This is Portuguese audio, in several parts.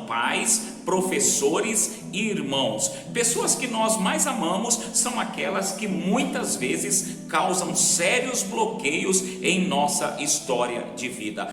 são pais, professores e irmãos. Pessoas que nós mais amamos são aquelas que muitas vezes causam sérios bloqueios em nossa história de vida.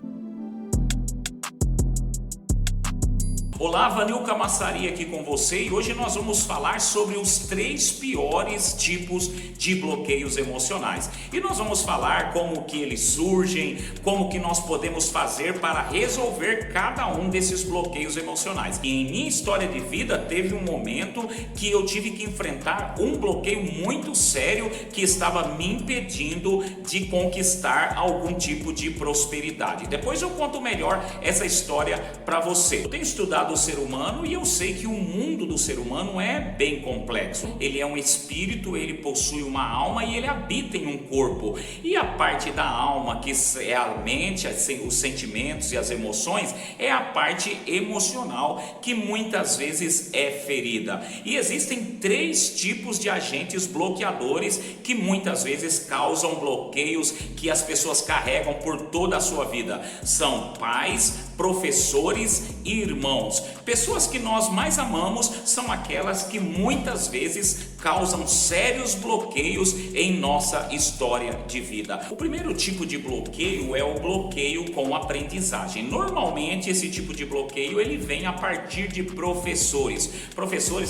Olá, Vanilca Massari aqui com você e hoje nós vamos falar sobre os 3 piores tipos de bloqueios emocionais. E nós vamos falar como que eles surgem, como que nós podemos fazer para resolver cada um desses bloqueios emocionais. E em minha história de vida teve um momento que eu tive que enfrentar um bloqueio muito sério que estava me impedindo de conquistar algum tipo de prosperidade. Depois eu conto melhor essa história para você. Eu tenho estudado o ser humano e eu sei que o mundo do ser humano é bem complexo. Ele é um espírito, ele possui uma alma e ele habita em um corpo. E a parte da alma, que é a mente, os sentimentos e as emoções, é a parte emocional que muitas vezes é ferida. E existem 3 tipos de agentes bloqueadores que muitas vezes causam bloqueios que as pessoas carregam por toda a sua vida. São pais, professores e irmãos. Pessoas que nós mais amamos são aquelas que muitas vezes causam sérios bloqueios em nossa história de vida. O primeiro tipo de bloqueio é o bloqueio com aprendizagem. Normalmente esse tipo de bloqueio ele vem a partir de professores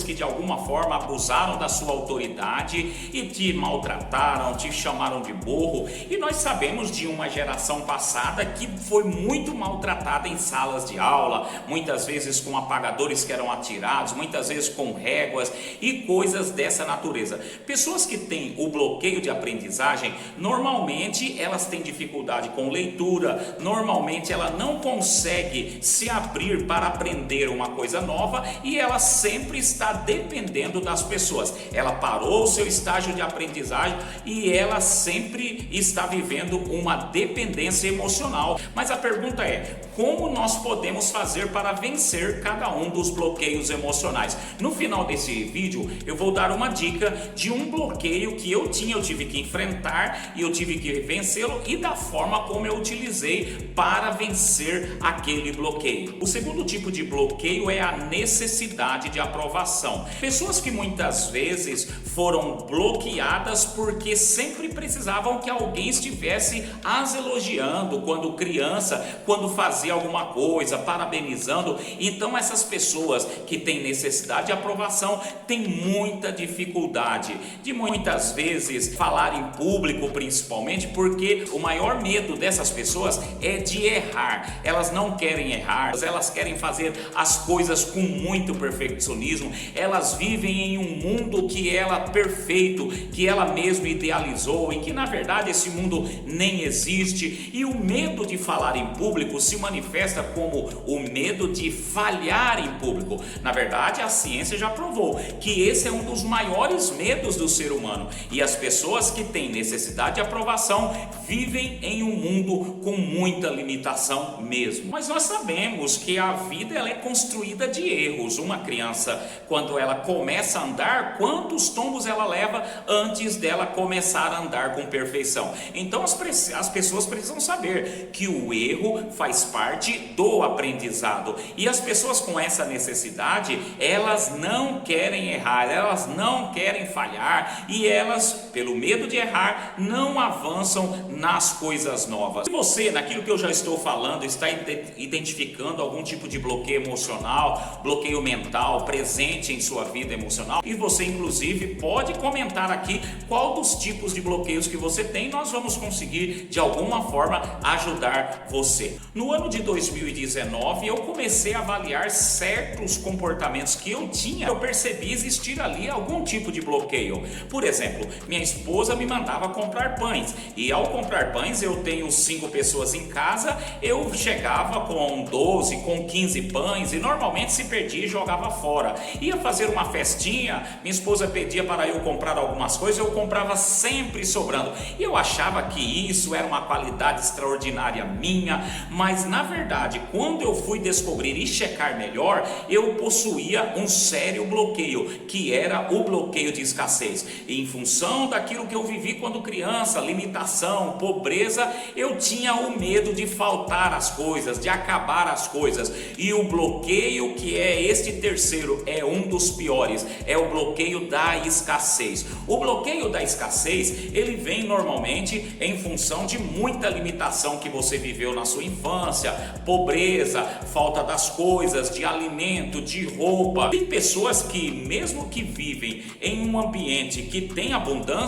que de alguma forma abusaram da sua autoridade e te maltrataram, te chamaram de burro. E nós sabemos de uma geração passada que foi muito maltratada em salas de aula, muitas vezes com apagadores que eram atirados, muitas vezes com réguas e coisas dessa natureza. Pessoas que têm o bloqueio de aprendizagem, normalmente elas têm dificuldade com leitura, normalmente ela não consegue se abrir para aprender uma coisa nova e ela sempre está dependendo das pessoas. Ela parou o seu estágio de aprendizagem e ela sempre está vivendo uma dependência emocional. Mas a pergunta é: como nós podemos fazer para vencer cada um dos bloqueios emocionais? No final desse vídeo eu vou dar uma dica de um bloqueio que eu tive que enfrentar e eu tive que vencê-lo e da forma como eu utilizei para vencer aquele bloqueio. O segundo tipo de bloqueio é a necessidade de aprovação. Pessoas que muitas vezes foram bloqueadas porque sempre precisavam que alguém estivesse as elogiando quando criança, quando fazia alguma coisa, parabenizando. Então essas pessoas que têm necessidade de aprovação têm muita dificuldade de muitas vezes falar em público, principalmente porque o maior medo dessas pessoas é de errar. Elas não querem errar, elas querem fazer as coisas com muito perfeccionismo. Elas vivem em um mundo que ela perfeito, que ela mesma idealizou e que na verdade esse mundo nem existe. E o medo de falar em público se manifesta como o medo de falhar em público. Na verdade, a ciência já provou que esse é um dos maiores medos do ser humano. E as pessoas que têm necessidade de aprovação vivem em um mundo com muita limitação mesmo. Mas nós sabemos que a vida ela é construída de erros. Uma criança, quando ela começa a andar, quantos tombos ela leva antes dela começar a andar com perfeição? Então as pessoas precisam saber que o erro faz parte do aprendizado. E as pessoas com essa necessidade, elas não querem errar, elas não querem falhar e elas, pelo medo de errar, não avançam nas coisas novas. Se você, naquilo que eu já estou falando, está identificando algum tipo de bloqueio emocional, bloqueio mental presente em sua vida emocional, e você inclusive pode comentar aqui qual dos tipos de bloqueios que você tem, nós vamos conseguir de alguma forma ajudar você. No ano de 2019 eu comecei a avaliar certos comportamentos que eu tinha, eu percebi existir ali algum tipo de bloqueio. Por exemplo, minha esposa me mandava comprar pães e ao comprar pães, eu tenho 5 pessoas em casa, eu chegava com 12, com 15 pães e normalmente se perdia e jogava fora. Ia fazer uma festinha, minha esposa pedia para eu comprar algumas coisas, eu comprava sempre sobrando. E eu achava que isso era uma qualidade extraordinária minha, mas na verdade, quando eu fui descobrir e checar melhor, eu possuía um sério bloqueio, que era o bloqueio de escassez. E em função tudo aquilo que eu vivi quando criança, limitação, pobreza, eu tinha o medo de faltar as coisas, de acabar as coisas. E o bloqueio, que é este terceiro, é um dos piores, é o bloqueio da escassez. O bloqueio da escassez, ele vem normalmente em função de muita limitação que você viveu na sua infância, pobreza, falta das coisas, de alimento, de roupa. Tem pessoas que, mesmo que vivem em um ambiente que tem abundância,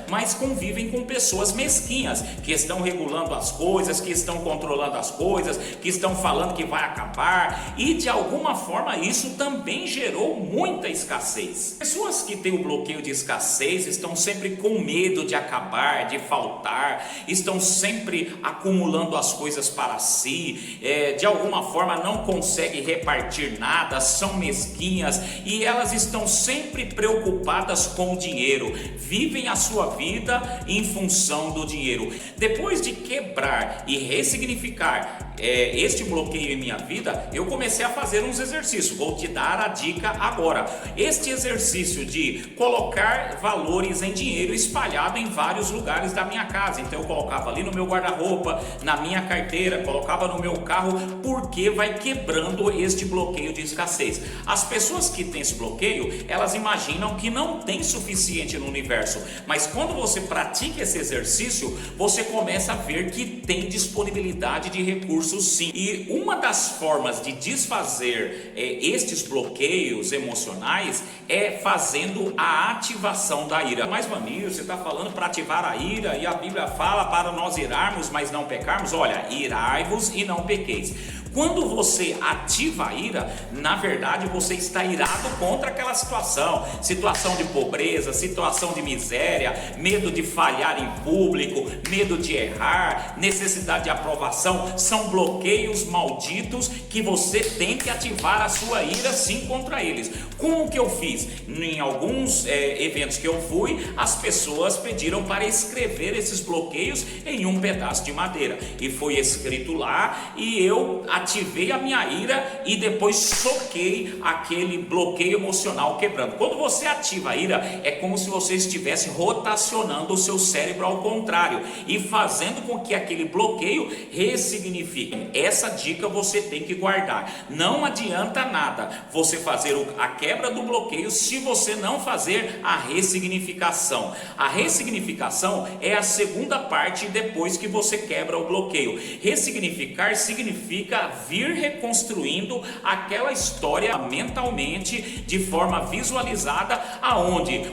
mas convivem com pessoas mesquinhas, que estão regulando as coisas, que estão controlando as coisas, que estão falando que vai acabar, e de alguma forma isso também gerou muita escassez. Pessoas que têm o bloqueio de escassez estão sempre com medo de acabar, de faltar, estão sempre acumulando as coisas para si, de alguma forma não conseguem repartir nada, são mesquinhas e elas estão sempre preocupadas com o dinheiro, vivem a sua vida em função do dinheiro. Depois de quebrar e ressignificar este bloqueio em minha vida, eu comecei a fazer uns exercícios. Vou te dar a dica agora. Este exercício de colocar valores em dinheiro espalhado em vários lugares da minha casa. Então eu colocava ali no meu guarda-roupa, na minha carteira, colocava no meu carro, porque vai quebrando este bloqueio de escassez. As pessoas que têm esse bloqueio, elas imaginam que não tem suficiente no universo, mas quando você pratica esse exercício, você começa a ver que tem disponibilidade de recursos, sim. E uma das formas de desfazer estes bloqueios emocionais é fazendo a ativação da ira. Mas Vanir, você está falando para ativar a ira e a Bíblia fala para nós irarmos, mas não pecarmos? Olha, irai-vos e não pequeis. Quando você ativa a ira, na verdade você está irado contra aquela situação de pobreza, situação de miséria, medo de falhar em público, medo de errar, necessidade de aprovação. São bloqueios malditos que você tem que ativar a sua ira sim contra eles. Como que eu fiz? Em alguns eventos que eu fui, as pessoas pediram para escrever esses bloqueios em um pedaço de madeira, e foi escrito lá, e eu ativei a minha ira e depois soquei aquele bloqueio emocional quebrando. Quando você ativa a ira, é como se você estivesse rotacionando o seu cérebro ao contrário e fazendo com que aquele bloqueio ressignifique. Essa dica você tem que guardar. Não adianta nada você fazer a quebra do bloqueio se você não fazer a ressignificação. A ressignificação é a segunda parte depois que você quebra o bloqueio. Ressignificar significa vir reconstruindo aquela história mentalmente, de forma visualizada,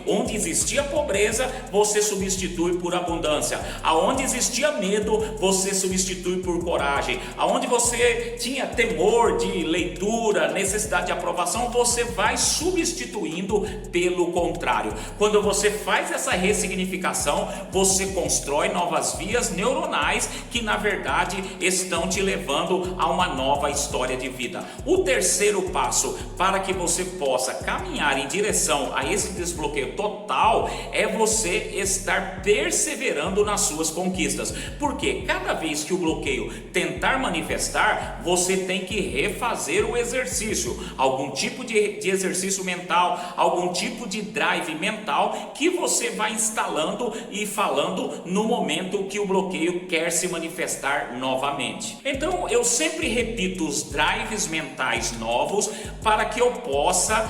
onde existia pobreza, você substitui por abundância. Aonde existia medo, você substitui por coragem. Aonde você tinha temor de leitura, necessidade de aprovação, você vai substituindo pelo contrário. Quando você faz essa ressignificação, você constrói novas vias neuronais que na verdade estão te levando a uma nova história de vida. O terceiro passo para que você possa caminhar em direção a esse desbloqueio total é você estar perseverando nas suas conquistas. Porque cada vez que o bloqueio tentar manifestar, você tem que refazer o exercício, algum tipo de exercício mental, algum tipo de drive mental que você vai instalando e falando no momento que o bloqueio quer se manifestar novamente. Então eu sempre repito os drives mentais novos para que eu possa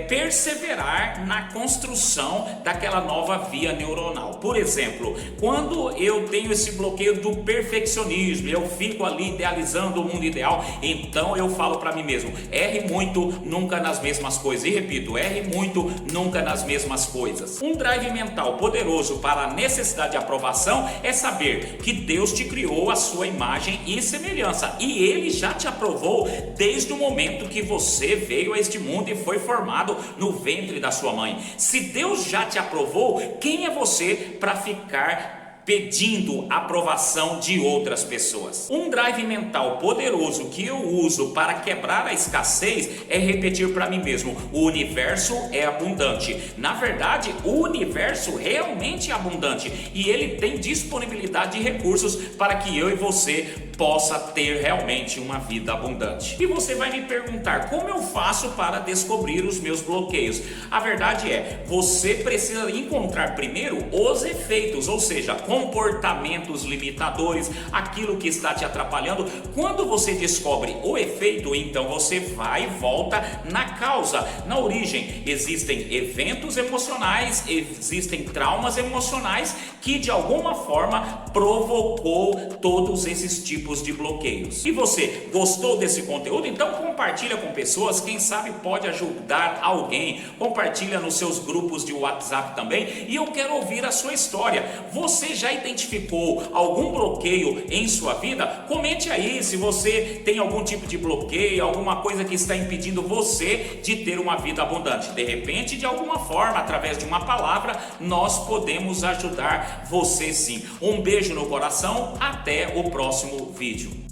perseverar na construção daquela nova via neuronal. Por exemplo, quando eu tenho esse bloqueio do perfeccionismo, eu fico ali idealizando o mundo ideal, então eu falo para mim mesmo: erre muito, nunca nas mesmas coisas. E repito, erre muito, nunca nas mesmas coisas. Um drive mental poderoso para a necessidade de aprovação é saber que Deus te criou a sua imagem e semelhança, e Ele já te aprovou desde o momento que você veio a este mundo e foi formado no ventre da sua mãe. Se Deus já te aprovou, quem é você para ficar pedindo aprovação de outras pessoas? Um drive mental poderoso que eu uso para quebrar a escassez é repetir para mim mesmo: o universo é abundante. Na verdade, o universo realmente é abundante e ele tem disponibilidade de recursos para que eu e você possa ter realmente uma vida abundante. E você vai me perguntar, como eu faço para descobrir os meus bloqueios? A verdade é, você precisa encontrar primeiro os efeitos, ou seja, comportamentos limitadores, aquilo que está te atrapalhando. Quando você descobre o efeito, então você vai e volta na causa, na origem. Existem eventos emocionais, existem traumas emocionais que de alguma forma provocou todos esses tipos de bloqueios. E você gostou desse conteúdo? Então compartilha com pessoas, quem sabe pode ajudar alguém. Compartilha nos seus grupos de WhatsApp também, e eu quero ouvir a sua história. Você já identificou algum bloqueio em sua vida? Comente aí se você tem algum tipo de bloqueio, alguma coisa que está impedindo você de ter uma vida abundante. De repente, de alguma forma, através de uma palavra, nós podemos ajudar você sim. Um beijo no coração, até o próximo vídeo.